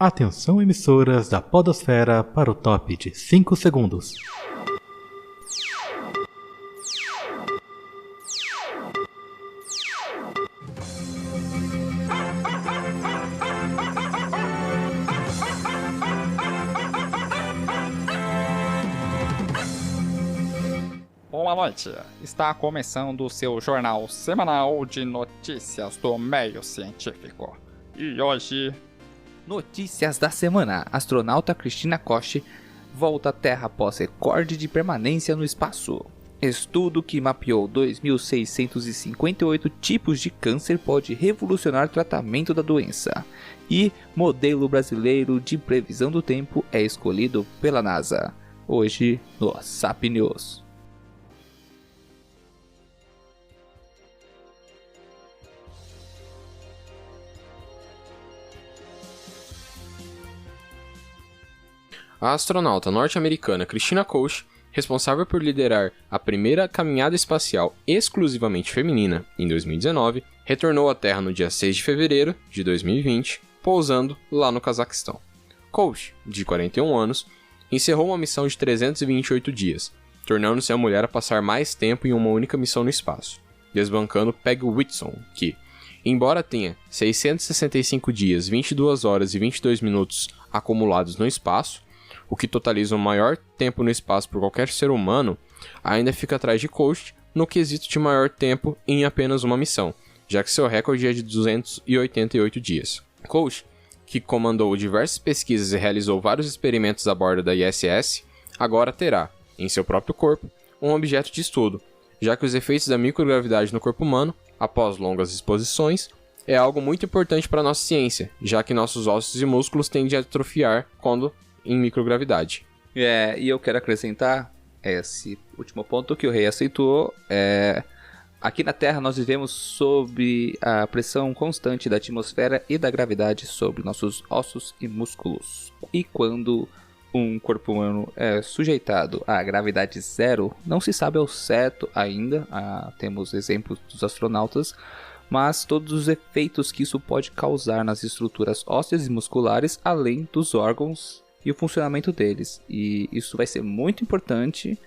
Atenção emissoras da podosfera para o top de 5 segundos. Boa noite, está começando o seu jornal semanal de notícias do meio científico. E hoje... Notícias da semana. Astronauta Cristina Koch volta à Terra após recorde de permanência no espaço. Estudo que mapeou 2.658 tipos de câncer pode revolucionar o tratamento da doença. E modelo brasileiro de previsão do tempo é escolhido pela NASA. Hoje no SAP News. A astronauta norte-americana Cristina Koch, responsável por liderar a primeira caminhada espacial exclusivamente feminina em 2019, retornou à Terra no dia 6 de fevereiro de 2020, pousando lá no Cazaquistão. Koch, de 41 anos, encerrou uma missão de 328 dias, tornando-se a mulher a passar mais tempo em uma única missão no espaço, desbancando Peg Whitson, que, embora tenha 665 dias, 22 horas e 22 minutos acumulados no espaço, o que totaliza o maior tempo no espaço por qualquer ser humano, ainda fica atrás de Koch no quesito de maior tempo em apenas uma missão, já que seu recorde é de 288 dias. Koch, que comandou diversas pesquisas e realizou vários experimentos a bordo da ISS, agora terá, em seu próprio corpo, um objeto de estudo, já que os efeitos da microgravidade no corpo humano, após longas exposições, é algo muito importante para a nossa ciência, já que nossos ossos e músculos tendem a atrofiar quando em microgravidade. E eu quero acrescentar esse último ponto que o rei aceitou. Aqui na Terra nós vivemos sob a pressão constante da atmosfera e da gravidade sobre nossos ossos e músculos. E quando um corpo humano é sujeitado à gravidade zero, não se sabe ao certo ainda, temos exemplos dos astronautas, mas todos os efeitos que isso pode causar nas estruturas ósseas e musculares, além dos órgãos e o funcionamento deles. E isso vai ser muito importante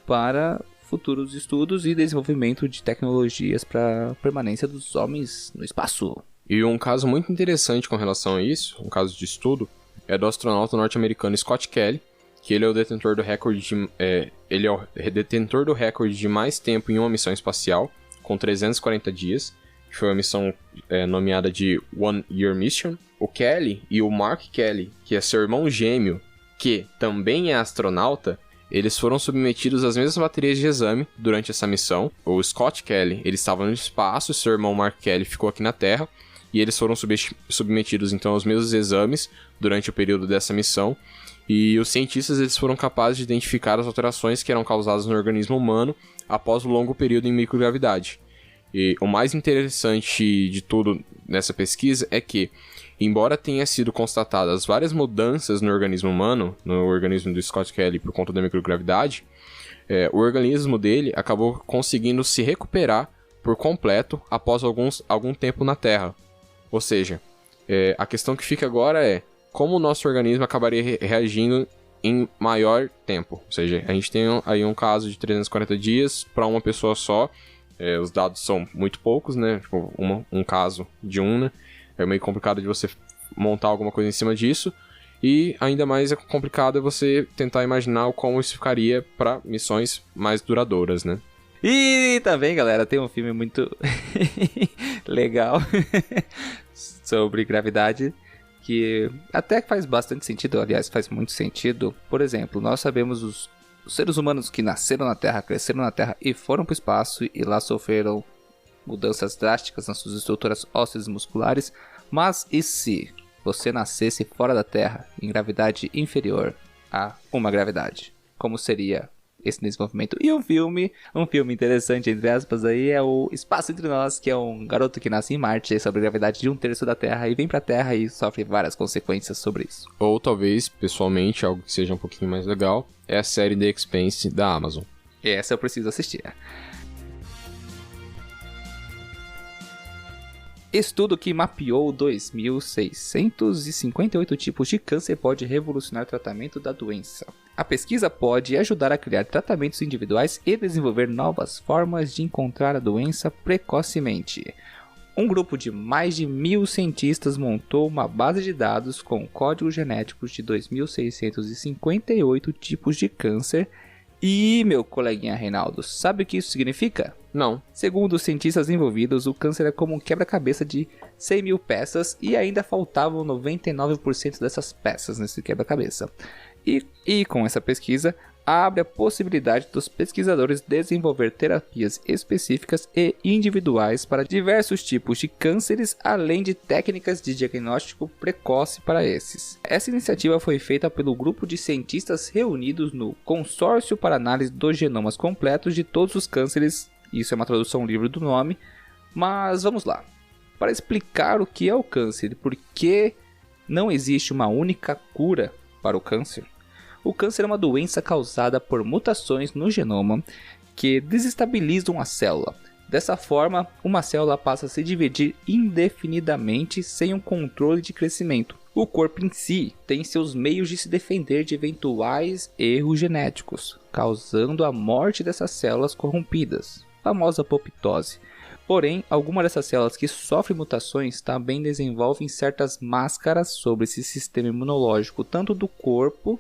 para futuros estudos e desenvolvimento de tecnologias para a permanência dos homens no espaço. E um caso muito interessante com relação a isso, um caso de estudo, é do astronauta norte-americano Scott Kelly, que ele é o detentor do recorde de mais tempo em uma missão espacial, com 340 dias, que foi uma missão nomeada de One Year Mission. O Kelly e o Mark Kelly, que é seu irmão gêmeo, que também é astronauta, eles foram submetidos às mesmas baterias de exame durante essa missão. O Scott Kelly, ele estava no espaço, seu irmão Mark Kelly ficou aqui na Terra, e eles foram submetidos então aos mesmos exames durante o período dessa missão. E os cientistas eles foram capazes de identificar as alterações que eram causadas no organismo humano após o longo período em microgravidade. E o mais interessante de tudo nessa pesquisa é que, embora tenha sido constatadas várias mudanças no organismo humano, no organismo do Scott Kelly por conta da microgravidade, o organismo dele acabou conseguindo se recuperar por completo após algum tempo na Terra. Ou seja, a questão que fica agora é como o nosso organismo acabaria reagindo em maior tempo. Ou seja, a gente tem aí um caso de 340 dias para uma pessoa só. Os dados são muito poucos, né? Tipo, um caso de né? É meio complicado de você montar alguma coisa em cima disso. E ainda mais complicado você tentar imaginar como isso ficaria para missões mais duradouras, né? E também, galera, tem um filme muito legal sobre gravidade que até faz bastante sentido, aliás, faz muito sentido. Por exemplo, nós sabemos os seres humanos que nasceram na Terra, cresceram na Terra e foram para o espaço e lá sofreram mudanças drásticas nas suas estruturas ósseas e musculares. Mas e se você nascesse fora da Terra, em gravidade inferior a uma gravidade? Como seria esse desenvolvimento? E um filme interessante, entre aspas, aí é o Espaço Entre Nós, que é um garoto que nasce em Marte sobre a gravidade de 1/3 da Terra e vem pra Terra e sofre várias consequências sobre isso. Ou talvez, pessoalmente, algo que seja um pouquinho mais legal, é a série The Expanse da Amazon. Essa eu preciso assistir. Estudo que mapeou 2.658 tipos de câncer pode revolucionar o tratamento da doença. A pesquisa pode ajudar a criar tratamentos individuais e desenvolver novas formas de encontrar a doença precocemente. Um grupo de mais de 1.000 cientistas montou uma base de dados com códigos genéticos de 2.658 tipos de câncer. E, meu coleguinha Reinaldo, sabe o que isso significa? Não. Segundo os cientistas envolvidos, o câncer é como um quebra-cabeça de 100.000 peças e ainda faltavam 99% dessas peças nesse quebra-cabeça. E com essa pesquisa, abre a possibilidade dos pesquisadores desenvolver terapias específicas e individuais para diversos tipos de cânceres, além de técnicas de diagnóstico precoce para esses. Essa iniciativa foi feita pelo grupo de cientistas reunidos no Consórcio para Análise dos Genomas Completos de Todos os Cânceres. Isso é uma tradução livre do nome, mas vamos lá. Para explicar o que é o câncer e por que não existe uma única cura para o câncer, o câncer é uma doença causada por mutações no genoma que desestabilizam a célula. Dessa forma, uma célula passa a se dividir indefinidamente sem um controle de crescimento. O corpo em si tem seus meios de se defender de eventuais erros genéticos, causando a morte dessas células corrompidas, famosa apoptose. Porém, algumas dessas células que sofrem mutações também desenvolvem certas máscaras sobre esse sistema imunológico, tanto do corpo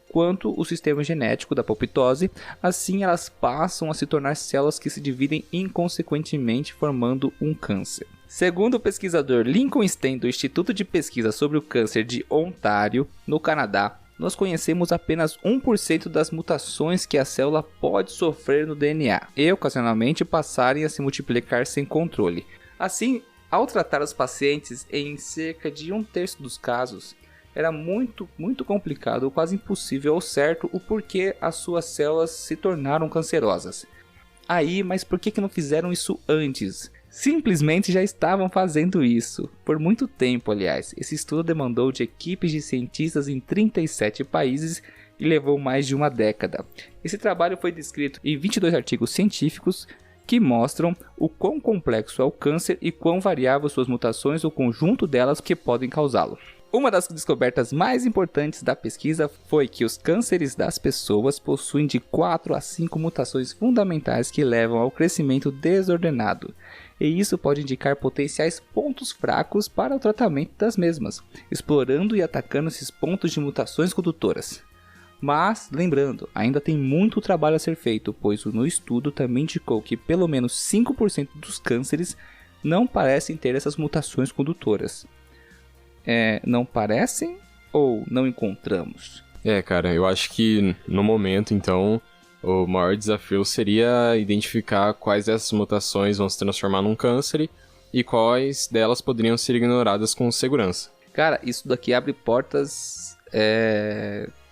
quanto o sistema genético da apoptose. Assim, elas passam a se tornar células que se dividem inconsequentemente, formando um câncer. Segundo o pesquisador Lincoln Stein do Instituto de Pesquisa sobre o Câncer de Ontário, no Canadá, nós conhecemos apenas 1% das mutações que a célula pode sofrer no DNA e ocasionalmente passarem a se multiplicar sem controle. Assim, ao tratar os pacientes, em cerca de 1/3 dos casos, era muito complicado ou quase impossível ao certo o porquê as suas células se tornaram cancerosas. Aí, mas por que não fizeram isso antes? Simplesmente já estavam fazendo isso, por muito tempo aliás. Esse estudo demandou de equipes de cientistas em 37 países e levou mais de uma década. Esse trabalho foi descrito em 22 artigos científicos que mostram o quão complexo é o câncer e quão variável suas mutações ou conjunto delas que podem causá-lo. Uma das descobertas mais importantes da pesquisa foi que os cânceres das pessoas possuem de 4 a 5 mutações fundamentais que levam ao crescimento desordenado, e isso pode indicar potenciais pontos fracos para o tratamento das mesmas, explorando e atacando esses pontos de mutações condutoras. Mas, lembrando, ainda tem muito trabalho a ser feito, pois no estudo também indicou que pelo menos 5% dos cânceres não parecem ter essas mutações condutoras. Não parecem ou não encontramos? Cara, eu acho que no momento, então, o maior desafio seria identificar quais dessas mutações vão se transformar num câncer e quais delas poderiam ser ignoradas com segurança. Cara, isso daqui abre portas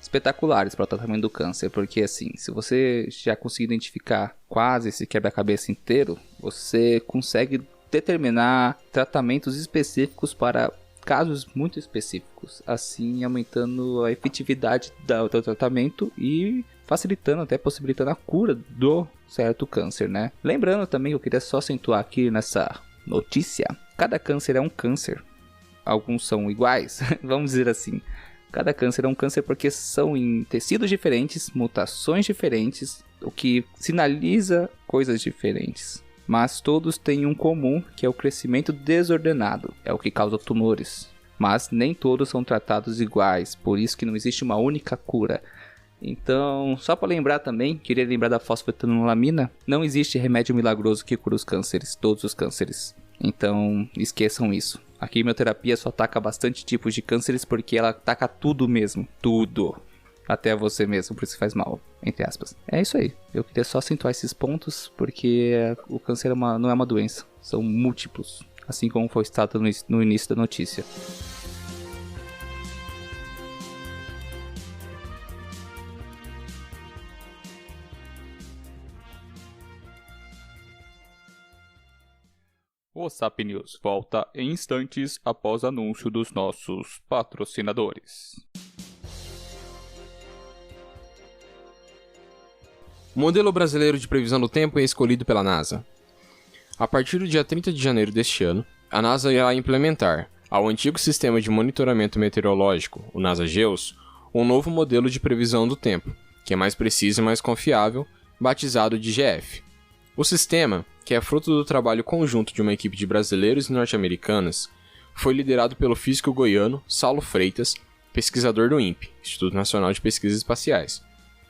espetaculares para o tratamento do câncer, porque assim, se você já conseguir identificar quase esse quebra-cabeça inteiro, você consegue determinar tratamentos específicos para casos muito específicos, assim aumentando a efetividade do tratamento e facilitando, até possibilitando a cura do certo câncer, né? Lembrando também, eu queria só acentuar aqui nessa notícia, cada câncer é um câncer, alguns são iguais, vamos dizer assim, cada câncer é um câncer porque são em tecidos diferentes, mutações diferentes, o que sinaliza coisas diferentes. Mas todos têm um comum, que é o crescimento desordenado, é o que causa tumores. Mas nem todos são tratados iguais, por isso que não existe uma única cura. Então, só para lembrar também, queria lembrar da fosfetanolamina, não existe remédio milagroso que cura os cânceres, todos os cânceres. Então, esqueçam isso. A quimioterapia só ataca bastante tipos de cânceres porque ela ataca tudo mesmo, tudo. Até você mesmo, por isso faz mal, entre aspas. É isso aí, eu queria só acentuar esses pontos, porque o câncer não é uma doença, são múltiplos, assim como foi citado no início da notícia. O SAP News volta em instantes após anúncio dos nossos patrocinadores. O modelo brasileiro de previsão do tempo é escolhido pela NASA. A partir do dia 30 de janeiro deste ano, a NASA irá implementar ao antigo sistema de monitoramento meteorológico, o NASA-GEOS, um novo modelo de previsão do tempo, que é mais preciso e mais confiável, batizado de GF. O sistema, que é fruto do trabalho conjunto de uma equipe de brasileiros e norte-americanas, foi liderado pelo físico goiano Saulo Freitas, pesquisador do INPE, Instituto Nacional de Pesquisas Espaciais.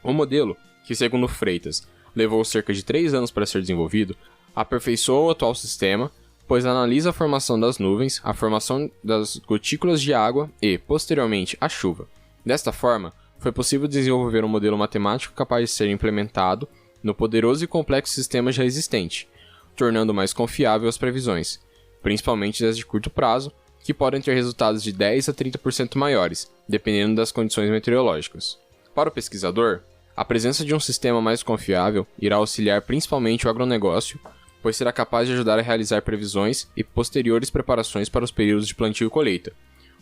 O modelo, que segundo Freitas levou cerca de 3 anos para ser desenvolvido, aperfeiçoou o atual sistema, pois analisa a formação das nuvens, a formação das gotículas de água e, posteriormente, a chuva. Desta forma, foi possível desenvolver um modelo matemático capaz de ser implementado no poderoso e complexo sistema já existente, tornando mais confiável as previsões, principalmente as de curto prazo, que podem ter resultados de 10 a 30% maiores, dependendo das condições meteorológicas. Para o pesquisador, a presença de um sistema mais confiável irá auxiliar principalmente o agronegócio, pois será capaz de ajudar a realizar previsões e posteriores preparações para os períodos de plantio e colheita.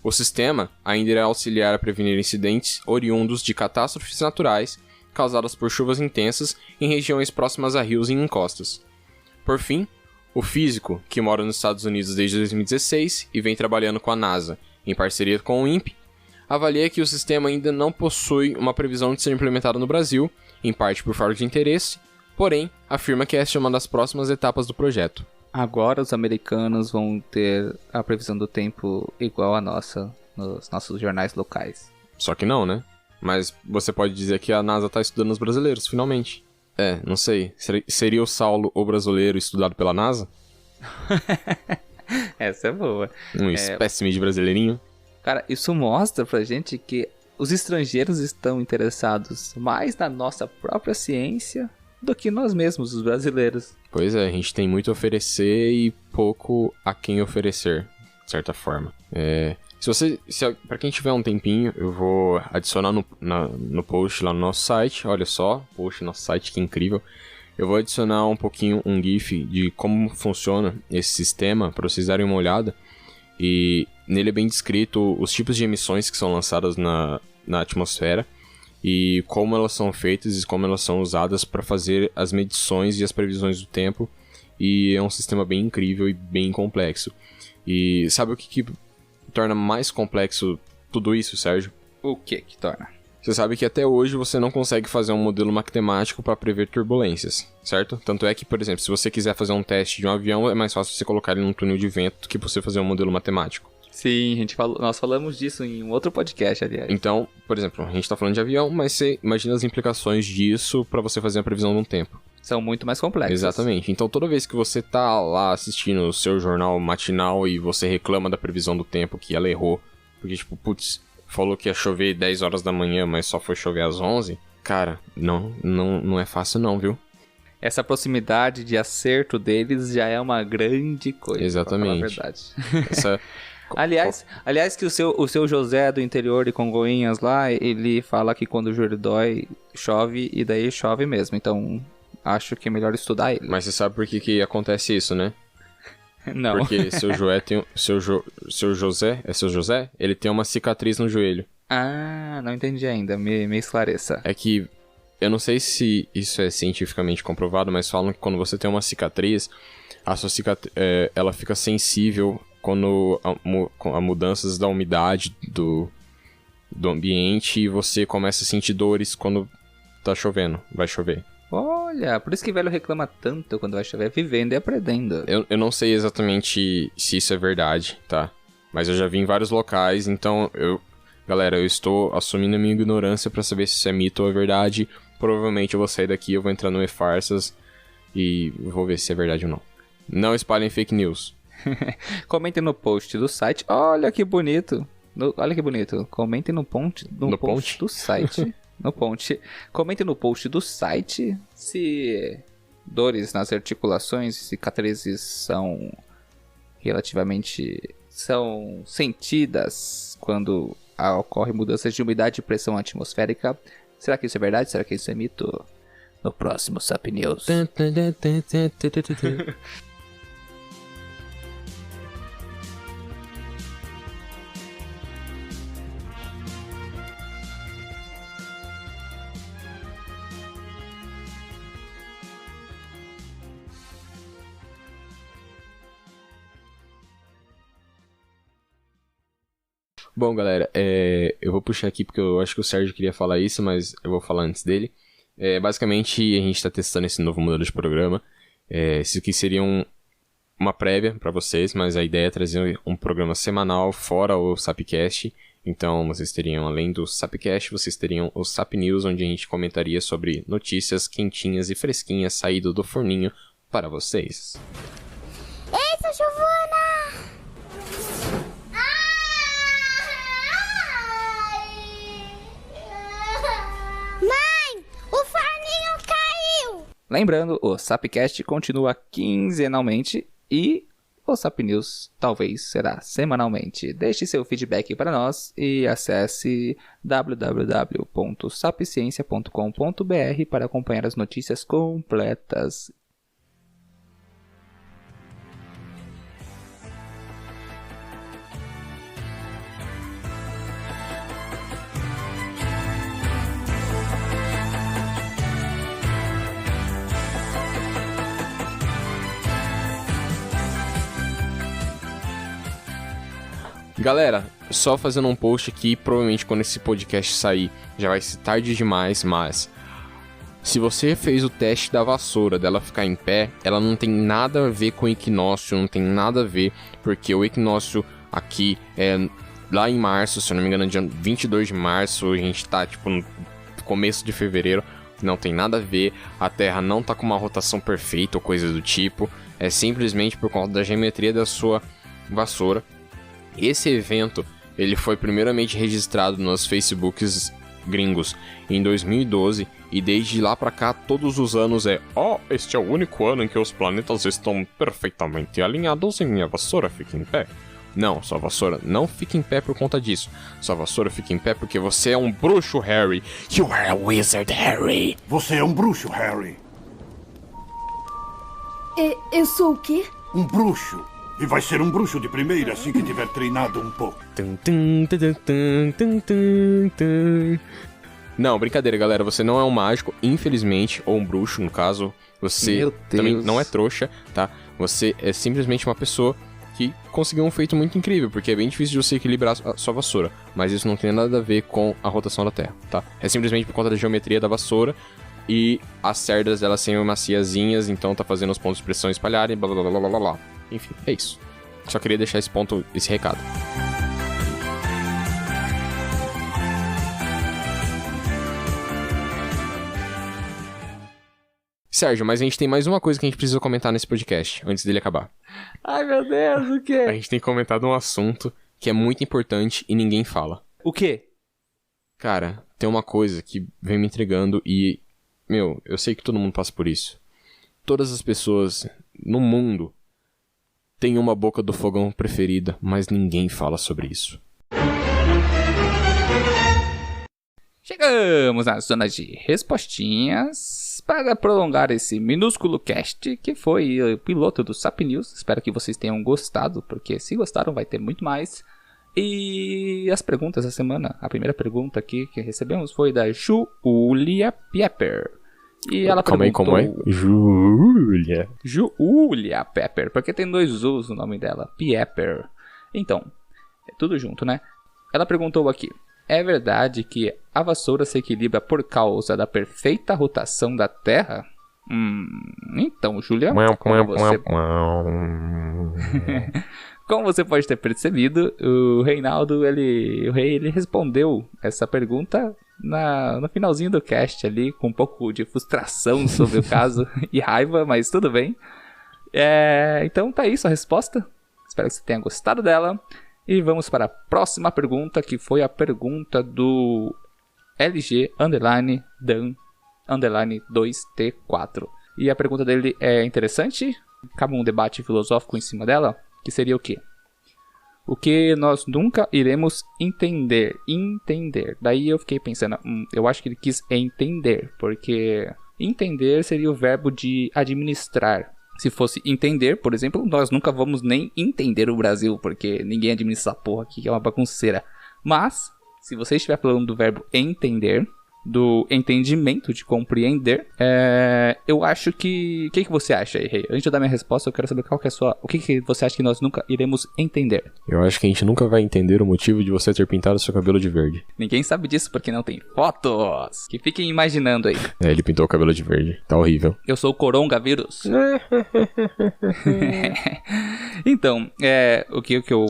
O sistema ainda irá auxiliar a prevenir incidentes oriundos de catástrofes naturais causadas por chuvas intensas em regiões próximas a rios e encostas. Por fim, o físico, que mora nos Estados Unidos desde 2016 e vem trabalhando com a NASA em parceria com o INPE, avalia que o sistema ainda não possui uma previsão de ser implementado no Brasil, em parte por falta de interesse, porém, afirma que esta é uma das próximas etapas do projeto. Agora os americanos vão ter a previsão do tempo igual a nossa, nos nossos jornais locais. Só que não, né? Mas você pode dizer que a NASA está estudando os brasileiros, finalmente. Não sei. Seria o Saulo o brasileiro estudado pela NASA? Essa é boa. Um espécime de brasileirinho? Cara, isso mostra pra gente que os estrangeiros estão interessados mais na nossa própria ciência do que nós mesmos, os brasileiros. Pois é, a gente tem muito a oferecer e pouco a quem oferecer, de certa forma. Pra quem tiver um tempinho, eu vou adicionar no post lá no nosso site. Olha só, post no nosso site, que incrível. Eu vou adicionar um pouquinho um GIF de como funciona esse sistema, para vocês darem uma olhada. E nele é bem descrito os tipos de emissões que são lançadas na atmosfera e como elas são feitas e como elas são usadas para fazer as medições e as previsões do tempo. E é um sistema bem incrível e bem complexo. E sabe o que torna mais complexo tudo isso, Sérgio? O que torna? Você sabe que até hoje você não consegue fazer um modelo matemático para prever turbulências, certo? Tanto é que, por exemplo, se você quiser fazer um teste de um avião, é mais fácil você colocar ele num túnel de vento do que você fazer um modelo matemático. Sim, nós falamos disso em um outro podcast, aliás. Então, por exemplo, a gente tá falando de avião, mas você imagina as implicações disso para você fazer a previsão de um tempo. São muito mais complexas. Exatamente. Então, toda vez que você tá lá assistindo o seu jornal matinal e você reclama da previsão do tempo que ela errou, porque, tipo, putz, falou que ia chover 10 horas da manhã, mas só foi chover às 11, cara, não é fácil não, viu? Essa proximidade de acerto deles já é uma grande coisa. Exatamente. Pra falar a verdade. Aliás, que o seu José do interior de Congonhas lá, ele fala que quando o joelho dói, chove e daí chove mesmo. Então, acho que é melhor estudar ele. Mas você sabe por que acontece isso, né? Não. Porque seu José, ele tem uma cicatriz no joelho. Ah, não entendi ainda. Me esclareça. É que eu não sei se isso é cientificamente comprovado, mas falam que quando você tem uma cicatriz, a sua cicatriz, ela fica sensível quando a mudanças da umidade do ambiente e você começa a sentir dores quando tá chovendo, vai chover. Olha, por isso que velho reclama tanto quando vai chover, vivendo e aprendendo. Eu não sei exatamente se isso é verdade, tá? Mas eu já vi em vários locais, então galera, eu estou assumindo a minha ignorância pra saber se isso é mito ou é verdade. Provavelmente eu vou sair daqui, eu vou entrar no E-Farsas e vou ver se é verdade ou não. Não espalhem fake news. Comentem no post do site. Olha que bonito. Olha que bonito. Comentem no post do site. No post. Comentem no post do site se dores nas articulações e cicatrizes são sentidas quando ocorre mudanças de umidade e pressão atmosférica. Será que isso é verdade? Será que isso é mito? No próximo Sup News. Bom, galera, eu vou puxar aqui porque eu acho que o Sérgio queria falar isso, mas eu vou falar antes dele. Basicamente, a gente está testando esse novo modelo de programa. Isso aqui seria uma prévia para vocês, mas a ideia é trazer um programa semanal fora o Sapcast. Então, vocês teriam, além do Sapcast, vocês teriam o Sap News, onde a gente comentaria sobre notícias quentinhas e fresquinhas saído do forninho para vocês. Eita, Giovana! Mãe, o forninho caiu! Lembrando, o Sapcast continua quinzenalmente e o Sap News talvez será semanalmente. Deixe seu feedback para nós e acesse www.sapciencia.com.br para acompanhar as notícias completas. Galera, só fazendo um post aqui, provavelmente quando esse podcast sair já vai ser tarde demais, mas se você fez o teste da vassoura, dela ficar em pé, ela não tem nada a ver com o equinócio, não tem nada a ver, porque o equinócio aqui é lá em março, se eu não me engano, dia 22 de março, a gente tá tipo no começo de fevereiro, não tem nada a ver, a Terra não tá com uma rotação perfeita ou coisa do tipo, é simplesmente por conta da geometria da sua vassoura. Esse evento, ele foi primeiramente registrado nos Facebooks gringos em 2012 e desde lá pra cá todos os anos este é o único ano em que os planetas estão perfeitamente alinhados e minha vassoura fica em pé. Não, sua vassoura não fica em pé por conta disso. Sua vassoura fica em pé porque você é um bruxo, Harry. You are a wizard, Harry. Você é um bruxo, Harry. Eu sou o quê? Um bruxo. E vai ser um bruxo de primeira assim que tiver treinado um pouco. Não, brincadeira, galera. Você não é um mágico, infelizmente, ou um bruxo, no caso. Você também não é trouxa, tá? Você é simplesmente uma pessoa que conseguiu um feito muito incrível, porque é bem difícil de você equilibrar a sua vassoura. Mas isso não tem nada a ver com a rotação da Terra, tá? É simplesmente por conta da geometria da vassoura. E as cerdas, elas são maciazinhas, então tá fazendo os pontos de pressão espalharem, blá blá blá blá blá blá. Enfim, é isso. Só queria deixar esse recado. Sérgio, mas a gente tem mais uma coisa que a gente precisa comentar nesse podcast, antes dele acabar. Ai, meu Deus, o quê? A gente tem comentado um assunto que é muito importante e ninguém fala. O quê? Cara, tem uma coisa que vem me intrigando e... eu sei que todo mundo passa por isso. Todas as pessoas no mundo têm uma boca do fogão preferida, mas ninguém fala sobre isso. Chegamos na zona de respostinhas para prolongar esse minúsculo cast que foi o piloto do Sap News. Espero que vocês tenham gostado, porque se gostaram vai ter muito mais. E as perguntas da semana. A primeira pergunta aqui que recebemos foi da Julia Pepper. E ela perguntou... Como é? Julia Pepper, porque tem 2 U's no nome dela. Pepper. Então, é tudo junto, né? Ela perguntou aqui: é verdade que a vassoura se equilibra por causa da perfeita rotação da Terra? Então, Julia, como você pode ter percebido, o Reinaldo, o rei, ele respondeu essa pergunta no finalzinho do cast ali, com um pouco de frustração sobre o caso e raiva, mas tudo bem. Então tá aí sua resposta. Espero que você tenha gostado dela. E vamos para a próxima pergunta, que foi a pergunta do LG_Dan_2T4. E a pergunta dele é interessante, cabe um debate filosófico em cima dela, que seria o quê? O que nós nunca iremos entender. Daí eu fiquei pensando, eu acho que ele quis entender, porque entender seria o verbo de administrar. Se fosse entender, por exemplo, nós nunca vamos nem entender o Brasil, porque ninguém administra essa porra aqui, que é uma bagunceira. Mas, se você estiver falando do verbo entender, do entendimento, de compreender. Eu acho que... O que você acha aí, Rei? Antes de dar minha resposta, eu quero saber qual que é a sua... O que você acha que nós nunca iremos entender? Eu acho que a gente nunca vai entender o motivo de você ter pintado seu cabelo de verde. Ninguém sabe disso porque não tem fotos. Que fiquem imaginando aí. Ele pintou o cabelo de verde. Tá horrível. Eu sou o coronavírus. Então,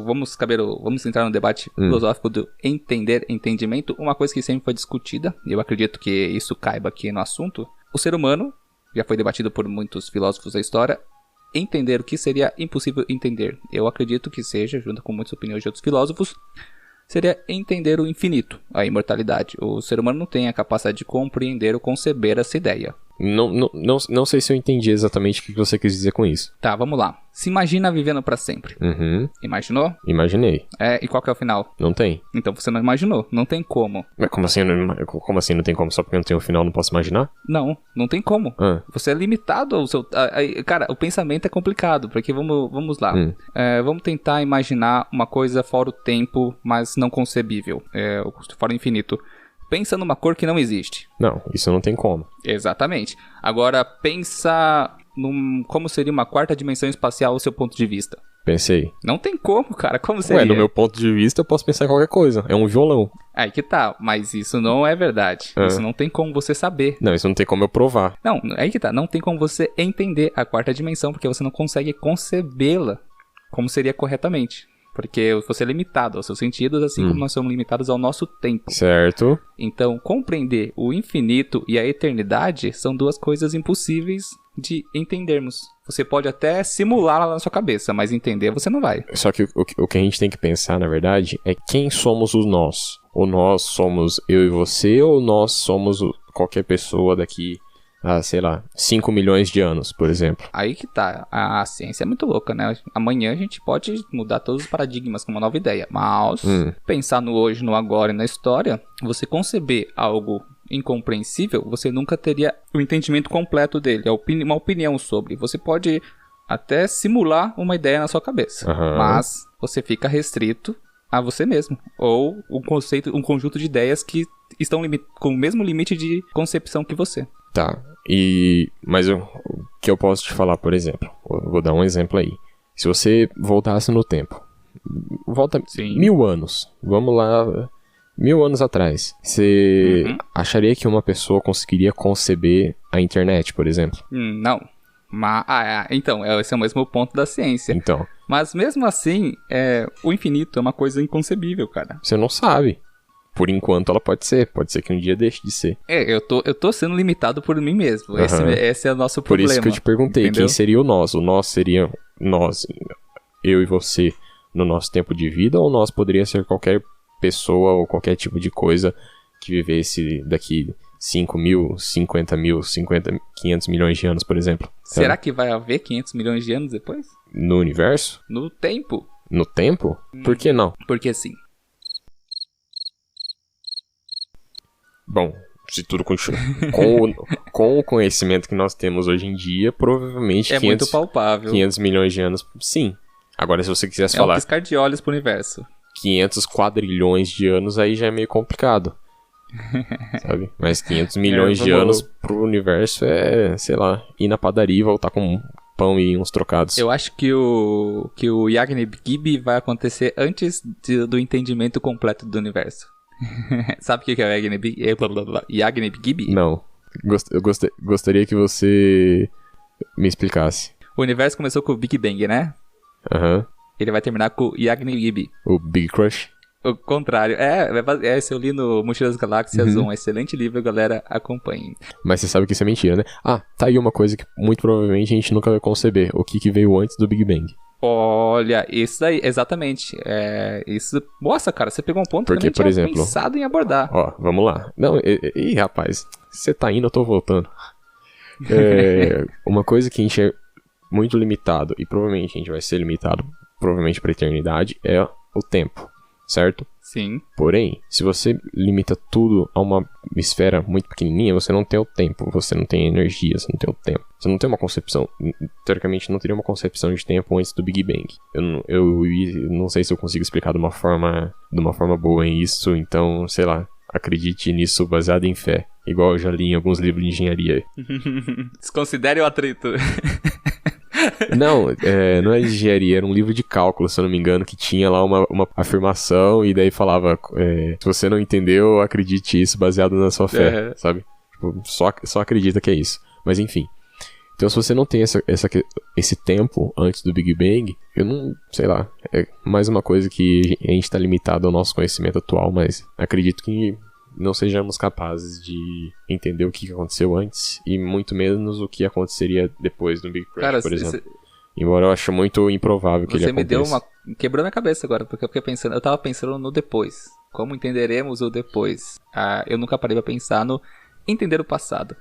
vamos entrar no debate filosófico do entendimento. Uma coisa que sempre foi discutida, e eu acredito que isso caiba aqui no assunto. O ser humano, já foi debatido por muitos filósofos da história, entender o que seria impossível entender. Eu acredito que seja, junto com muitas opiniões de outros filósofos, seria entender o infinito, a imortalidade. O ser humano não tem a capacidade de compreender ou conceber essa ideia. Não sei se eu entendi exatamente o que você quis dizer com isso. Tá, vamos lá. Se imagina vivendo pra sempre. Uhum. Imaginou? Imaginei. E qual que é o final? Não tem. Então você não imaginou. Não tem como. Mas como assim não tem como? Só porque não tem um final não posso imaginar? Não tem como. Você é limitado ao seu... Cara, o pensamento é complicado, porque vamos lá. Vamos tentar imaginar uma coisa fora o tempo, mas não concebível. Fora o infinito. Pensa numa cor que não existe. Não, isso não tem como. Exatamente. Agora, pensa como seria uma quarta dimensão espacial ao seu ponto de vista. Pensei. Não tem como, cara. Como seria? No meu ponto de vista, eu posso pensar em qualquer coisa. É um violão. Aí que tá. Mas isso não é verdade. Isso não tem como você saber. Não, isso não tem como eu provar. Não, aí que tá. Não tem como você entender a quarta dimensão, porque você não consegue concebê-la como seria corretamente. Porque você é limitado aos seus sentidos, assim como nós somos limitados ao nosso tempo. Certo. Então, compreender o infinito e a eternidade são duas coisas impossíveis de entendermos. Você pode até simulá-la na sua cabeça, mas entender você não vai. Só que o que a gente tem que pensar, na verdade, é quem somos os nós. Ou nós somos eu e você, ou nós somos qualquer pessoa daqui... 5 milhões de anos, por exemplo. Aí que tá. A ciência é muito louca, né? Amanhã a gente pode mudar todos os paradigmas com uma nova ideia. Mas, pensar no hoje, no agora e na história, você conceber algo incompreensível, você nunca teria o entendimento completo dele, uma opinião sobre. Você pode até simular uma ideia na sua cabeça, mas você fica restrito a você mesmo. Ou um conjunto de ideias que estão com o mesmo limite de concepção que você. Tá. Mas o que eu posso te falar, por exemplo, vou dar um exemplo aí. Se você voltasse no tempo, volta 1000 anos, vamos lá, 1000 anos atrás, você acharia que uma pessoa conseguiria conceber a internet, por exemplo? Não. Então, esse é o mesmo ponto da ciência. Então. Mas mesmo assim, o infinito é uma coisa inconcebível, cara. Você não sabe. Por enquanto ela pode ser que um dia deixe de ser. Eu tô sendo limitado por mim mesmo. Esse é o nosso problema. Por isso que eu te perguntei, entendeu? Quem seria o nós? O nós seria nós, eu e você, no nosso tempo de vida, ou nós poderia ser qualquer pessoa ou qualquer tipo de coisa que vivesse daqui 5 mil, 50 mil, 500 milhões de anos, por exemplo. Será que vai haver 500 milhões de anos depois? No universo? No tempo. No tempo? Por que não? Porque sim. Bom, se tudo continua com o conhecimento que nós temos hoje em dia, provavelmente muito palpável. 500 milhões de anos, sim. Agora, se você quisesse falar... É um piscar de olhos pro universo. 500 quadrilhões de anos, aí já é meio complicado. Sabe? Mas 500 milhões de anos pro universo é, sei lá, ir na padaria e voltar com um pão e uns trocados. Eu acho que o Yagni Gibi vai acontecer antes do entendimento completo do universo. Sabe o que é o Yagni Gibi? Não. Eu gostaria que você me explicasse. O universo começou com o Big Bang, né? Ele vai terminar com o Yagni Gibi. O Big Crush? O contrário. Esse eu li no Mochila das Galáxias, um excelente livro, galera, acompanhem. Mas você sabe que isso é mentira, né? Tá aí uma coisa que muito provavelmente a gente nunca vai conceber. O que veio antes do Big Bang. Olha, isso daí, exatamente. Isso. Nossa, cara, você pegou um ponto que eu nem tinha pensado em abordar. Ó, vamos lá. Não, rapaz, você tá indo, eu tô voltando. Uma coisa que a gente é muito limitado, e provavelmente a gente vai ser limitado, provavelmente pra eternidade, é o tempo, certo? Sim. Porém, se você limita tudo a uma esfera muito pequenininha, você não tem o tempo, você não tem energia, você não tem o tempo. Você não tem uma concepção, teoricamente não teria uma concepção de tempo antes do Big Bang. Eu não sei se eu consigo explicar de uma forma boa em isso, então, sei lá. acredite nisso baseado em fé. Igual eu já li em alguns livros de engenharia. Desconsidere o atrito. Não, não é de engenharia, era um livro de cálculo, se eu não me engano, que tinha lá uma afirmação e daí falava, se você não entendeu, acredite isso baseado na sua fé, sabe? Tipo, só acredita que é isso. Mas enfim. Então se você não tem esse tempo antes do Big Bang, eu não, sei lá, é mais uma coisa que a gente tá limitado ao nosso conhecimento atual, mas acredito que não sejamos capazes de entender o que aconteceu antes e muito menos o que aconteceria depois do Big Crash, Cara, por exemplo. Embora eu acho muito improvável que ele aconteça. Você me deu quebrou minha cabeça agora, porque eu tava pensando no depois. Como entenderemos o depois? Eu nunca parei pra pensar no entender o passado.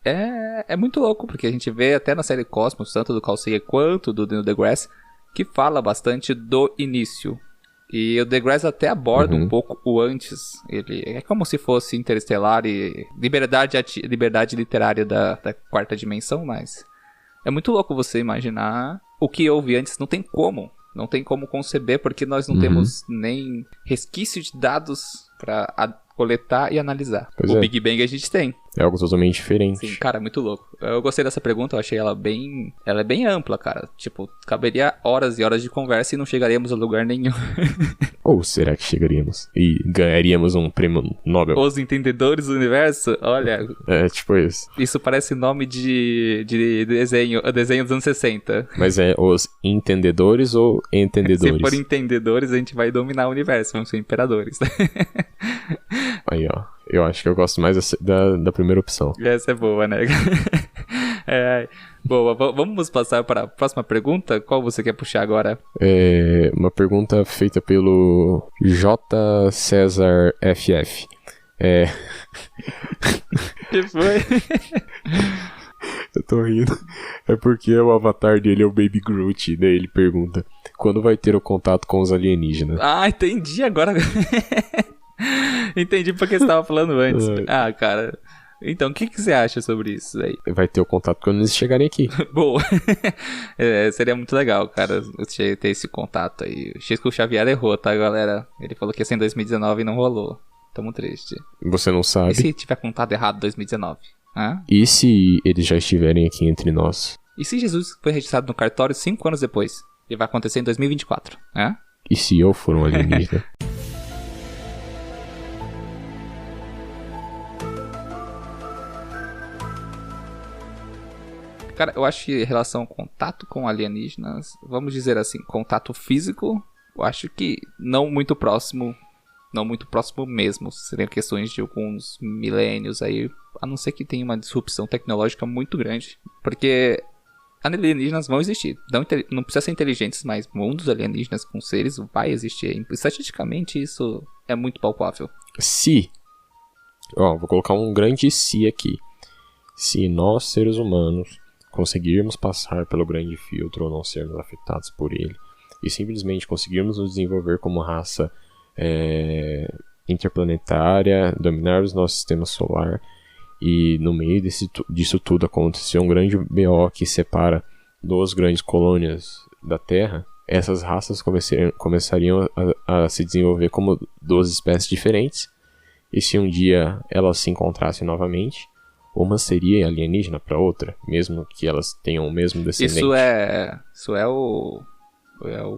É muito louco, porque a gente vê até na série Cosmos, tanto do Carl Sagan quanto do Neil deGrasse, que fala bastante do início. E o deGrasse até aborda um pouco o antes. Ele é como se fosse Interestelar e liberdade literária da quarta dimensão, mas é muito louco você imaginar o que houve antes. Não tem como conceber, porque nós não temos nem resquício de dados para coletar e analisar. Big Bang a gente tem. É algo totalmente diferente. Sim, cara, muito louco. Eu gostei dessa pergunta, eu achei ela é bem ampla, cara. Tipo, caberia horas e horas de conversa e não chegaríamos a lugar nenhum. Ou será que chegaríamos e ganharíamos um prêmio Nobel? Os entendedores do universo? Olha... É, tipo isso. Isso parece nome de desenho dos anos 60. Mas é os entendedores ou entendedores? Se for entendedores, a gente vai dominar o universo, vamos ser imperadores. Aí, ó. Eu acho que eu gosto mais da primeira opção. Essa é boa, né? Boa, vamos passar para a próxima pergunta? Qual você quer puxar agora? Uma pergunta feita pelo J. César FF. Que foi? Eu tô rindo. É porque o avatar dele é o Baby Groot. Daí ele pergunta: quando vai ter o contato com os alienígenas? Ah, entendi agora. Entendi porque você estava falando antes. Cara. Então, o que você acha sobre isso aí? Vai ter o contato quando eles chegarem aqui. Boa. Seria muito legal, cara, ter esse contato aí. O Chico Xavier errou, tá, galera? Ele falou que ia ser em 2019 e não rolou. Tamo triste. Você não sabe. E se tiver contado errado em 2019? E se eles já estiverem aqui entre nós? E se Jesus foi registrado no cartório 5 anos depois? E vai acontecer em 2024, E se eu for um alienígena? Cara, eu acho que em relação ao contato com alienígenas, vamos dizer assim, contato físico, eu acho que não muito próximo mesmo. Seriam questões de alguns milênios aí, a não ser que tenha uma disrupção tecnológica muito grande. Porque alienígenas vão existir. Não precisa ser inteligentes, mas mundos alienígenas com seres vai existir. Estatisticamente isso é muito palpável. Vou colocar um grande se aqui. Se nós, seres humanos, conseguirmos passar pelo grande filtro ou não sermos afetados por ele, e simplesmente conseguirmos nos desenvolver como raça interplanetária, dominarmos nosso sistema solar, e no meio disso tudo acontecer um grande BO que separa duas grandes colônias da Terra, essas raças começariam a se desenvolver como duas espécies diferentes, e se um dia elas se encontrassem novamente, uma seria alienígena para outra, mesmo que elas tenham o mesmo descendente. Isso é o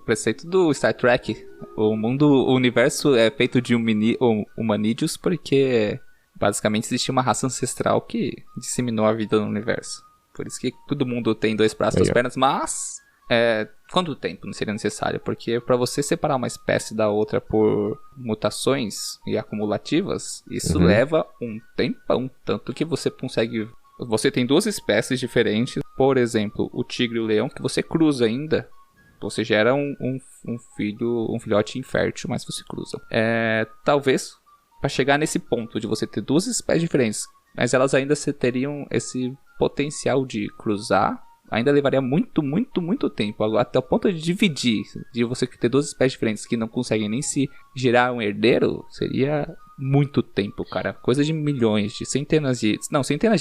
preceito do Star Trek. O universo é feito de humanídeos porque basicamente existia uma raça ancestral que disseminou a vida no universo. Por isso que todo mundo tem 2 braços e 2 pernas, mas quanto tempo não seria necessário? Porque para você separar uma espécie da outra por mutações e acumulativas, isso leva um tempão. Tanto que você consegue... Você tem 2 espécies diferentes. Por exemplo, o tigre e o leão, que você cruza ainda. Você gera um filhote infértil, mas você cruza. Talvez, para chegar nesse ponto de você ter 2 espécies diferentes, mas elas ainda teriam esse potencial de cruzar, ainda levaria muito, muito, muito tempo. Até o ponto de dividir, de você ter 2 espécies diferentes que não conseguem nem se gerar um herdeiro, seria muito tempo, cara. Coisa de milhões, centenas de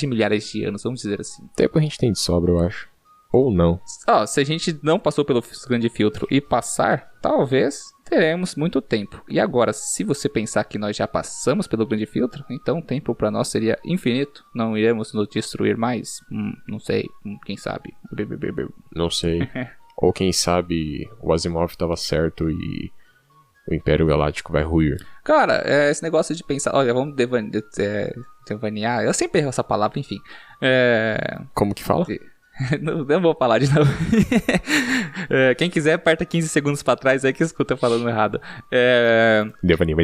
milhares de anos, vamos dizer assim. Tempo a gente tem de sobra, eu acho. Ou não. Ó, se a gente não passou pelo grande filtro e passar, talvez teremos muito tempo. E agora, se você pensar que nós já passamos pelo grande filtro, então o tempo para nós seria infinito. Não iremos nos destruir mais? Não sei, quem sabe? Não sei. Ou quem sabe o Asimov tava certo e o Império Galáctico vai ruir. Cara, esse negócio de pensar... Olha, vamos devanear. Eu sempre erro essa palavra, enfim. Como que fala? Não vou falar de novo. Quem quiser, aperta 15 segundos pra trás aí que escuta eu falando errado. Devaneio.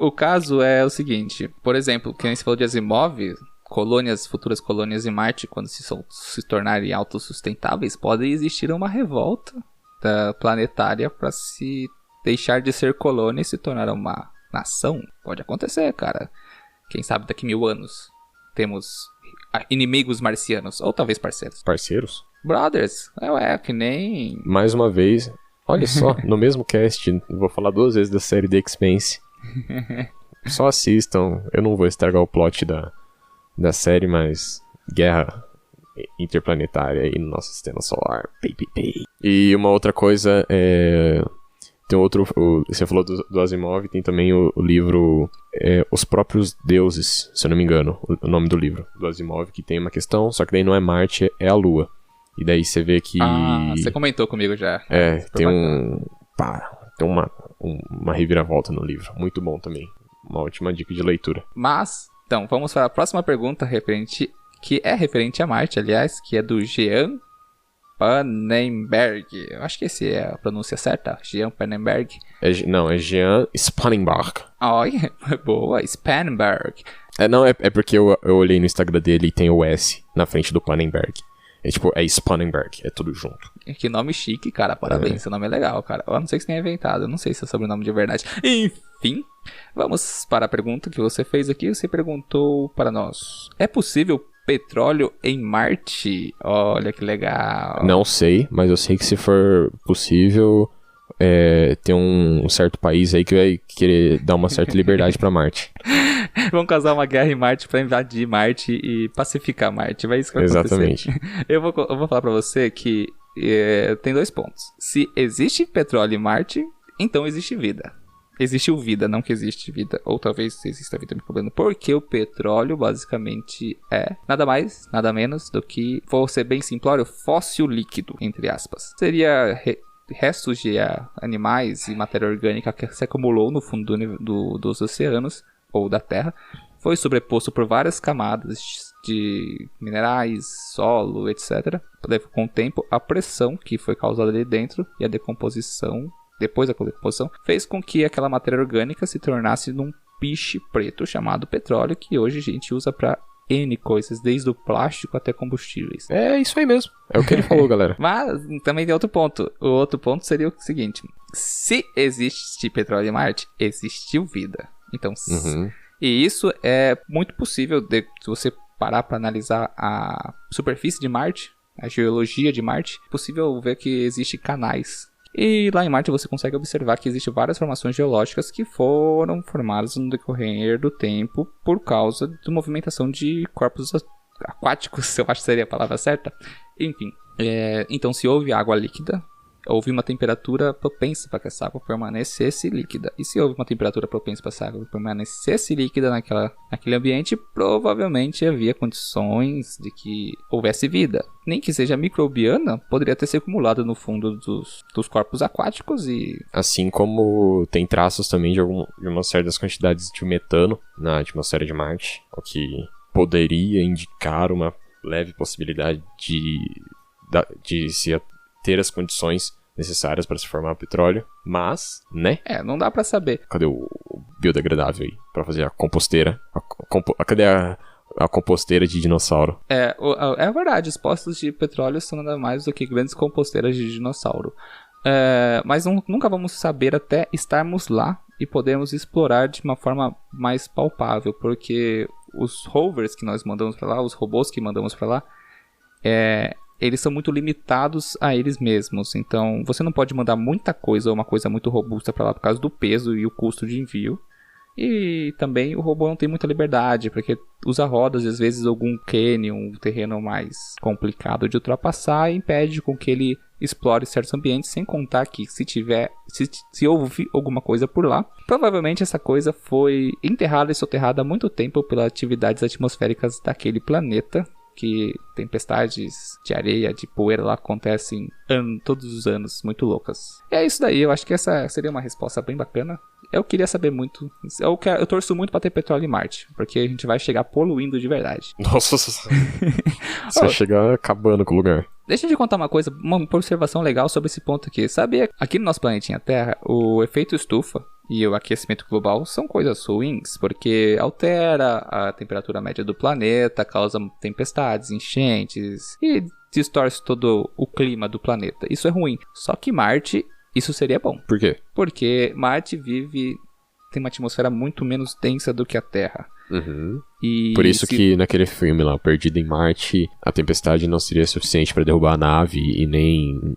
O caso é o seguinte. Por exemplo, quem se falou de Asimov, futuras colônias em Marte, quando se tornarem autossustentáveis, pode existir uma revolta planetária pra se deixar de ser colônia e se tornar uma nação. Pode acontecer, cara. Quem sabe daqui 1000 anos temos inimigos marcianos, ou talvez parceiros. Parceiros? Brothers, que nem... Mais uma vez, olha só, no mesmo cast, vou falar 2 vezes da série The Expanse. Só assistam, eu não vou estragar o plot da série, mas guerra interplanetária aí no nosso sistema solar. E uma outra coisa tem outro, você falou do Asimov, tem também o livro Os Próprios Deuses, se eu não me engano, o nome do livro do Asimov, que tem uma questão, só que daí não é Marte, é a Lua. E daí você vê que... você comentou comigo já. Tem uma reviravolta no livro, muito bom também. Uma ótima dica de leitura. Mas, então, vamos para a próxima pergunta que é referente a Marte, aliás, que é do Jean Pannenberg. Eu acho que essa é a pronúncia certa. Jean Pannenberg. Não, é Jean Spannenberg. Olha, boa, Spannenberg. É porque eu olhei no Instagram dele e tem o S na frente do Pannenberg. É Spannenberg, é tudo junto. Que nome chique, cara, parabéns, seu nome é legal, cara. Eu não sei se tem inventado, eu não sei se é sobrenome de verdade. Enfim, vamos para a pergunta que você fez aqui. Você perguntou para nós: é possível petróleo em Marte? Olha que legal. Não sei, mas eu sei que se for possível, tem um certo país aí que vai querer dar uma certa liberdade pra Marte. Vão causar uma guerra em Marte pra invadir Marte e pacificar Marte. Vai isso que vai Exatamente. acontecer. Eu vou falar pra você que tem 2 pontos. Se existe petróleo em Marte, então existe vida. Existiu vida, não que existe vida. Ou talvez exista vida me problema. Porque o petróleo basicamente é nada mais, nada menos do que, vou ser bem simplório, fóssil líquido, entre aspas. Seria restos de animais e matéria orgânica que se acumulou no fundo dos oceanos ou da Terra. Foi sobreposto por várias camadas de minerais, solo, etc. Com o tempo, a pressão que foi causada ali dentro e a decomposição, depois da decomposição, fez com que aquela matéria orgânica se tornasse num piche preto chamado petróleo, que hoje a gente usa para N coisas, desde o plástico até combustíveis. É isso aí mesmo, é o que ele falou, galera. Mas também tem outro ponto. O outro ponto seria o seguinte: se existe petróleo em Marte, existiu vida. Então, e isso é muito possível se você parar para analisar a superfície de Marte, a geologia de Marte, é possível ver que existe canais. E lá em Marte você consegue observar que existem várias formações geológicas que foram formadas no decorrer do tempo por causa da movimentação de corpos aquáticos, eu acho que seria a palavra certa. Enfim, então se houve água líquida, houve uma temperatura propensa para que essa água permanecesse líquida. E se houve uma temperatura propensa para essa água permanecesse líquida naquele ambiente, provavelmente havia condições de que houvesse vida. Nem que seja microbiana, poderia ter se acumulado no fundo dos corpos aquáticos e... Assim como tem traços também de umas certas quantidades de metano na atmosfera de Marte, o que poderia indicar uma leve possibilidade de se ter as condições necessárias para se formar petróleo, mas, né? Não dá pra saber. Cadê o biodegradável aí para fazer a composteira? Cadê a composteira de dinossauro? É verdade, os poços de petróleo são nada mais do que grandes composteiras de dinossauro. Mas nunca vamos saber até estarmos lá e podermos explorar de uma forma mais palpável, porque os rovers que nós mandamos para lá, os robôs que mandamos para lá, eles são muito limitados a eles mesmos. Então, você não pode mandar muita coisa ou uma coisa muito robusta para lá por causa do peso e o custo de envio. E também o robô não tem muita liberdade, porque usa rodas e às vezes algum cânion, um terreno mais complicado de ultrapassar, e impede com que ele explore certos ambientes, sem contar que se houve alguma coisa por lá, provavelmente essa coisa foi enterrada e soterrada há muito tempo pelas atividades atmosféricas daquele planeta, que tempestades de areia, de poeira lá acontecem todos os anos, muito loucas. E é isso daí, eu acho que essa seria uma resposta bem bacana. Eu queria saber muito, eu torço muito pra ter petróleo em Marte, porque a gente vai chegar poluindo de verdade. Nossa, você vai chegar acabando com o lugar. Deixa eu te contar uma coisa, uma observação legal sobre esse ponto aqui. Sabia, aqui no nosso planetinha Terra, o efeito estufa e o aquecimento global são coisas ruins, porque altera a temperatura média do planeta, causa tempestades, enchentes e distorce todo o clima do planeta. Isso é ruim. Só que Marte, isso seria bom. Por quê? Porque Marte tem uma atmosfera muito menos densa do que a Terra. Uhum. E por isso que naquele filme lá, Perdido em Marte, a tempestade não seria suficiente pra derrubar a nave e nem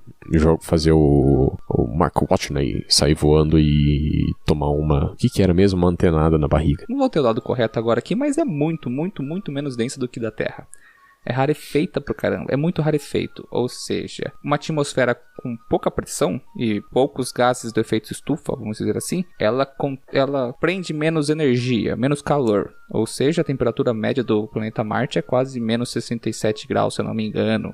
fazer o Mark Watney sair voando e tomar o que era mesmo? Uma antenada na barriga. Não vou ter o lado correto agora aqui, mas é muito, muito, muito menos densa do que da Terra. É rarefeita pro caramba, é muito rarefeito, ou seja, uma atmosfera com pouca pressão e poucos gases do efeito estufa, vamos dizer assim, ela prende menos energia, menos calor, ou seja, a temperatura média do planeta Marte é quase menos 67 graus, se eu não me engano.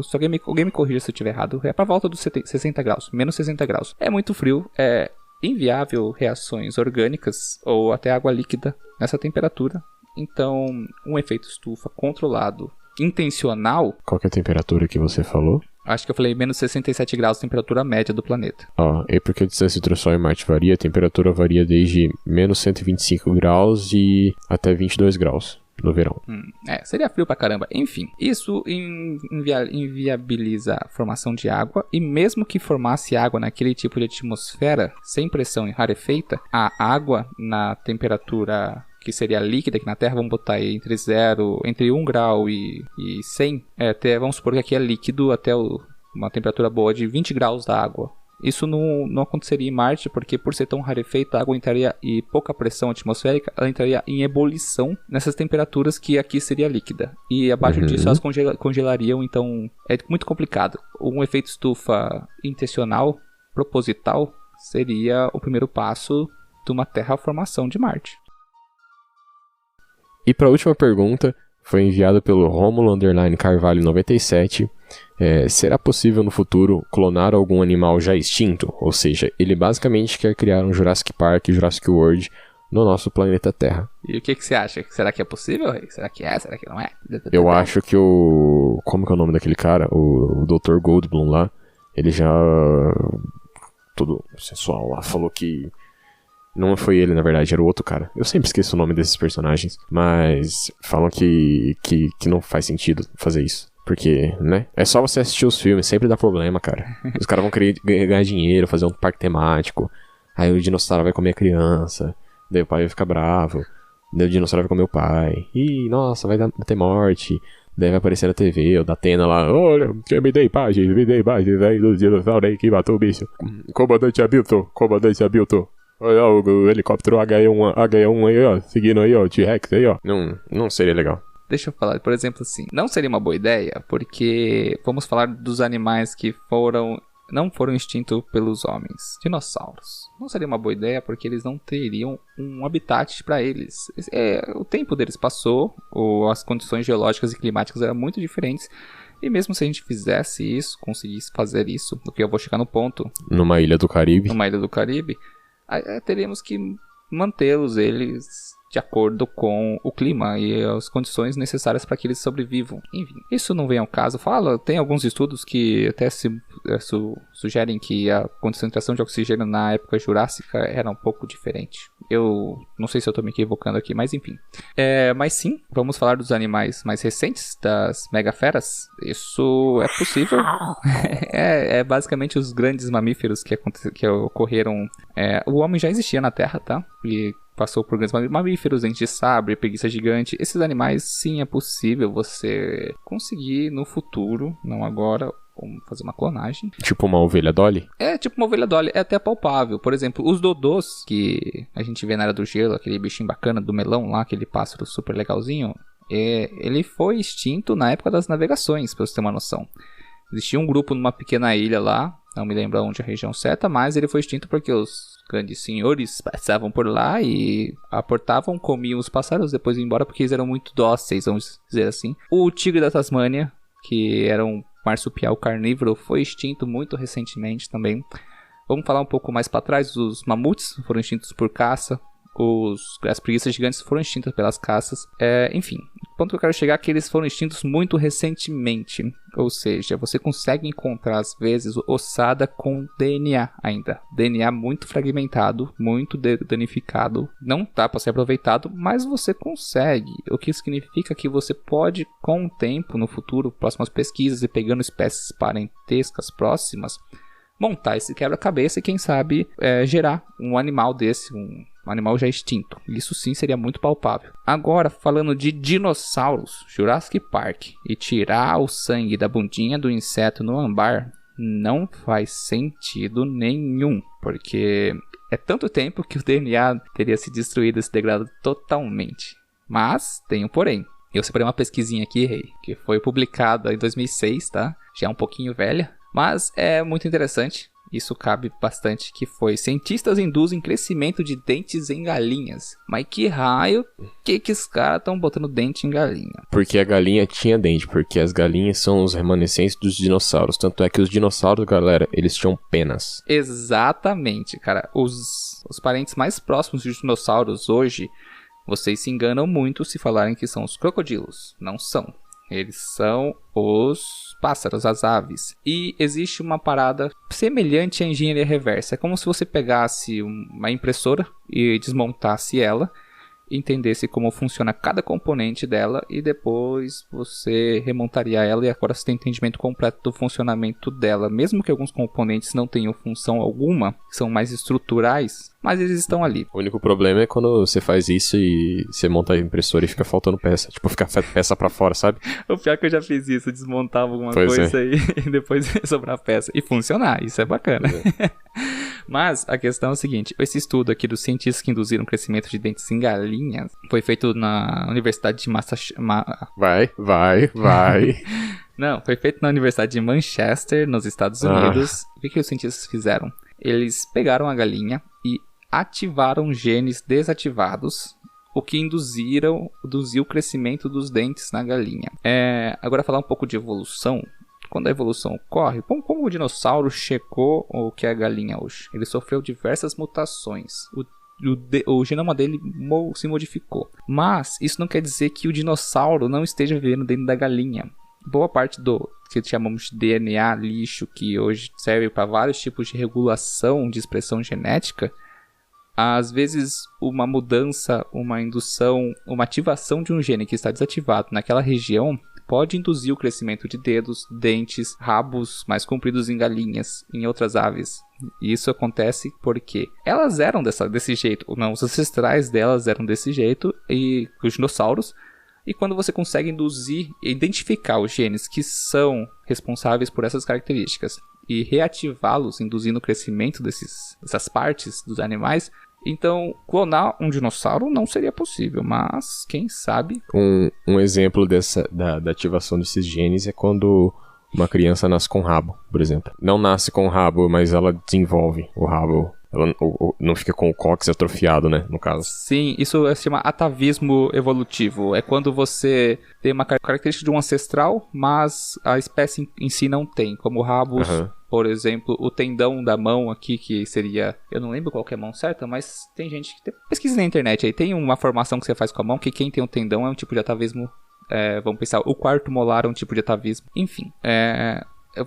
Se alguém me corrija se eu estiver errado, é pra volta dos 60 graus, menos 60 graus. É muito frio, é inviável reações orgânicas ou até água líquida nessa temperatura. Então, um efeito estufa controlado, intencional... Qual que é a temperatura que você falou? Acho que eu falei menos 67 graus, temperatura média do planeta. E porque a distância entre o Sol e Marte varia, a temperatura varia desde menos 125 graus e até 22 graus no verão. Seria frio pra caramba. Enfim, isso inviabiliza a formação de água, e mesmo que formasse água naquele tipo de atmosfera, sem pressão e rarefeita, a água na temperatura que seria líquida aqui na Terra, vamos botar aí entre 1 grau e 100, vamos supor que aqui é líquido até uma temperatura boa de 20 graus da água. Isso não aconteceria em Marte, porque por ser tão rarefeita, a água entraria e pouca pressão atmosférica, ela entraria em ebulição nessas temperaturas que aqui seria líquida. E abaixo disso elas congelariam, então é muito complicado. Um efeito estufa intencional, proposital, seria o primeiro passo de uma terraformação de Marte. E para a última pergunta, foi enviada pelo Romulo_Carvalho 97. Será possível no futuro clonar algum animal já extinto? Ou seja, ele basicamente quer criar um Jurassic Park, Jurassic World no nosso planeta Terra. E o que você acha? Será que é possível, Rei? Será que é? Será que não é? Eu acho que como que é o nome daquele cara? O Dr. Goldblum lá, ele já... todo sensual lá, falou que... Não foi ele, na verdade, era o outro cara. Eu sempre esqueço o nome desses personagens. Mas falam que não faz sentido fazer isso. Porque, né? É só você assistir os filmes, sempre dá problema, cara. Os caras vão querer ganhar dinheiro, fazer um parque temático. Aí o dinossauro vai comer a criança. Daí o pai vai ficar bravo. Daí o dinossauro vai comer o pai. Ih, nossa, vai ter morte. Daí vai aparecer na TV, o da Atena lá. Olha, me dei imagens aí do dinossauro aí que matou o bicho. Comandante Hamilton. Olha o helicóptero H1 aí, ó, seguindo aí, ó, o T-Rex aí, ó. Não seria legal. Deixa eu falar, por exemplo, assim, não seria uma boa ideia, porque vamos falar dos animais que não foram extintos pelos homens. Dinossauros. Não seria uma boa ideia, porque eles não teriam um habitat para eles. O tempo deles passou, as condições geológicas e climáticas eram muito diferentes. E mesmo se a gente fizesse isso, conseguisse fazer isso, porque eu vou chegar no ponto... Numa ilha do Caribe, teríamos que mantê-los de acordo com o clima e as condições necessárias para que eles sobrevivam. Enfim, isso não vem ao caso. Tem alguns estudos que até sugerem que a concentração de oxigênio na época jurássica era um pouco diferente. Eu não sei se eu estou me equivocando aqui, mas enfim. Mas sim, vamos falar dos animais mais recentes, das megaferas. Isso é possível. É basicamente os grandes mamíferos que ocorreram. O homem já existia na Terra, tá? E passou por grandes mamíferos, dente de sabre, preguiça gigante. Esses animais, sim, é possível você conseguir no futuro, não agora, como fazer uma clonagem. Tipo uma ovelha Dolly? É tipo uma ovelha Dolly, é até palpável. Por exemplo, os Dodôs, que a gente vê na Era do Gelo, aquele bichinho bacana do melão lá, aquele pássaro super legalzinho, ele foi extinto na época das navegações, pra você ter uma noção. Existia um grupo numa pequena ilha lá, não me lembro onde a região certa, mas ele foi extinto porque os grandes senhores passavam por lá e aportavam, comiam os pássaros, depois iam embora porque eles eram muito dóceis, vamos dizer assim. O tigre da Tasmânia, que era um marsupial carnívoro, foi extinto muito recentemente também. Vamos falar um pouco mais para trás, os mamutes foram extintos por caça. As preguiças gigantes foram extintas pelas caças. Enfim, o ponto que eu quero chegar é que eles foram extintos muito recentemente. Ou seja, você consegue encontrar às vezes ossada com DNA ainda. DNA muito fragmentado, muito danificado. Não dá para ser aproveitado, mas você consegue. O que significa que você pode, com o tempo, no futuro, próximas pesquisas e pegando espécies parentescas próximas, montar esse quebra-cabeça e quem sabe gerar um animal desse, um animal já extinto. Isso sim seria muito palpável. Agora, falando de dinossauros, Jurassic Park, e tirar o sangue da bundinha do inseto no âmbar, não faz sentido nenhum, porque é tanto tempo que o DNA teria se destruído e se degradado totalmente. Mas, tem um porém. Eu separei uma pesquisinha aqui, que foi publicada em 2006, tá? Já é um pouquinho velha, mas é muito interessante. Isso cabe bastante, que foi: cientistas induzem crescimento de dentes em galinhas. Mas que raio que os caras estão botando dente em galinha? Porque a galinha tinha dente, porque as galinhas são os remanescentes dos dinossauros. Tanto é que os dinossauros, galera, eles tinham penas. Exatamente, cara. Os parentes mais próximos dos dinossauros hoje, vocês se enganam muito se falarem que são os crocodilos. Não são. Eles são os pássaros, as aves. E existe uma parada semelhante à engenharia reversa. É como se você pegasse uma impressora e desmontasse ela, entendesse como funciona cada componente dela e depois você remontaria ela e agora você tem entendimento completo do funcionamento dela. Mesmo que alguns componentes não tenham função alguma, são mais estruturais, mas eles estão ali. O único problema é quando você faz isso e você monta a impressora e fica faltando peça. Tipo, fica peça pra fora, sabe? O pior é que eu já fiz isso, desmontava alguma Pois coisa aí e depois sobrar peça. E funcionar, isso é bacana. Mas a questão é o seguinte: esse estudo aqui dos cientistas que induziram o crescimento de dentes em galinhas foi feito na Universidade de Massachusetts. Vai. Não, foi feito na Universidade de Manchester, nos Estados Unidos. O que os cientistas fizeram? Eles pegaram a galinha e ativaram genes desativados, o que induziu o crescimento dos dentes na galinha. Agora falar um pouco de evolução. Quando a evolução ocorre, como o dinossauro chegou o que é a galinha hoje? Ele sofreu diversas mutações. O genoma dele se modificou. Mas isso não quer dizer que o dinossauro não esteja vivendo dentro da galinha. Boa parte do que chamamos de DNA lixo, que hoje serve para vários tipos de regulação de expressão genética, às vezes uma mudança, uma indução, uma ativação de um gene que está desativado naquela região pode induzir o crescimento de dedos, dentes, rabos mais compridos em galinhas, em outras aves. E isso acontece porque elas eram desse jeito, não, os ancestrais delas eram desse jeito, e os dinossauros. E quando você consegue induzir e identificar os genes que são responsáveis por essas características e reativá-los, induzindo o crescimento dessas partes dos animais, então clonar um dinossauro não seria possível, mas quem sabe... Um exemplo da ativação desses genes é quando uma criança nasce com rabo, por exemplo. Não nasce com rabo, mas ela desenvolve o rabo. Ela não fica com o cóccix atrofiado, né, no caso. Sim, isso se chama atavismo evolutivo. É quando você tem uma característica de um ancestral, mas a espécie em si não tem. Como rabos, por exemplo, o tendão da mão aqui, que seria... Eu não lembro qual que é a mão certa, mas tem gente que... Pesquisa na internet aí. Tem uma formação que você faz com a mão, que quem tem um tendão é um tipo de atavismo... vamos pensar, o quarto molar é um tipo de atavismo. Enfim,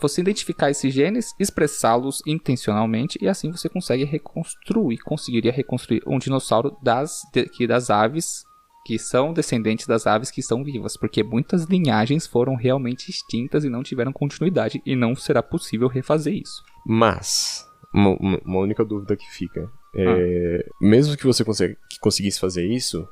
você identificar esses genes, expressá-los intencionalmente, e assim você conseguiria reconstruir um dinossauro das aves que são descendentes das aves que estão vivas, porque muitas linhagens foram realmente extintas e não tiveram continuidade, e não será possível refazer isso. Mas, uma única dúvida que fica, mesmo que você conseguisse fazer isso,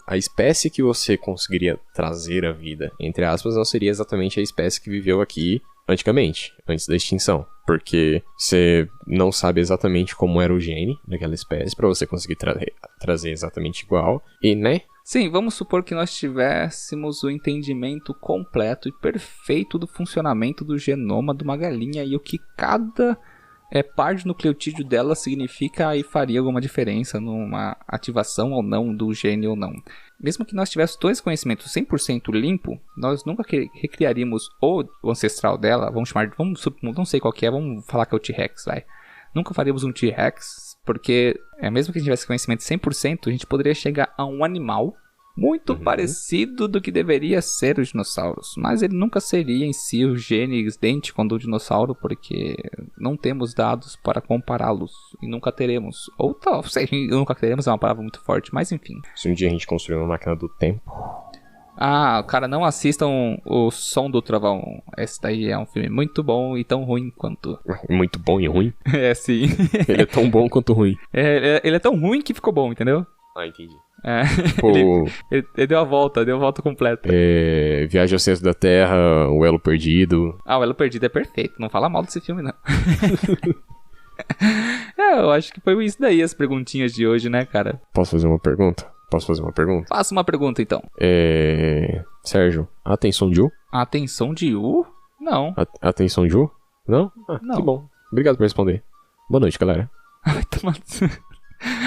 a espécie que você conseguiria trazer à vida, entre aspas, não seria exatamente a espécie que viveu aqui antigamente, antes da extinção. Porque você não sabe exatamente como era o gene daquela espécie pra você conseguir trazer exatamente igual. E, né? Sim, vamos supor que nós tivéssemos o entendimento completo e perfeito do funcionamento do genoma de uma galinha e o que cada parte do nucleotídeo dela significa e faria alguma diferença numa ativação ou não do gene ou não. Mesmo que nós tivéssemos todo esse conhecimento 100% limpo, nós nunca recriaríamos o ancestral dela, vamos não sei qual que é, vamos falar que é o T-Rex, vai. Nunca faríamos um T-Rex, porque mesmo que a gente tivesse conhecimento 100%, a gente poderia chegar a um animal muito parecido do que deveria ser os dinossauros. Mas ele nunca seria em si o gene idêntico do dinossauro, porque não temos dados para compará-los. E nunca teremos. Ou talvez nunca teremos, é uma palavra muito forte, mas enfim. Se um dia a gente construir uma máquina do tempo... Ah, cara, não assistam O Som do Trovão. Esse daí é um filme muito bom e tão ruim quanto... Muito bom e ruim? É, sim. Ele é tão bom quanto ruim. Ele é tão ruim que ficou bom, entendeu? Ah, entendi. Tipo... ele deu a volta completa. Viagem ao Centro da Terra, O Elo Perdido. O Elo Perdido é perfeito. Não fala mal desse filme, não. Eu acho que foi isso daí, as perguntinhas de hoje, né, cara? Posso fazer uma pergunta? Faça uma pergunta, então. Sérgio, atenção, Ju? Atenção de U? Não. Atenção, Ju? Não? Não. Que bom. Obrigado por responder. Boa noite, galera.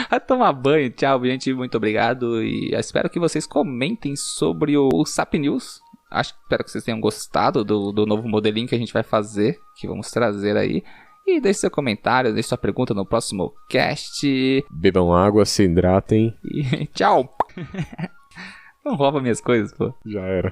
Vai tomar banho. Tchau, gente. Muito obrigado. E espero que vocês comentem sobre o SAP News. Espero que vocês tenham gostado do novo modelinho que a gente vai fazer, que vamos trazer aí. E deixe seu comentário, deixe sua pergunta no próximo cast. Bebam água, se hidratem. E tchau. Não rouba minhas coisas, pô. Já era.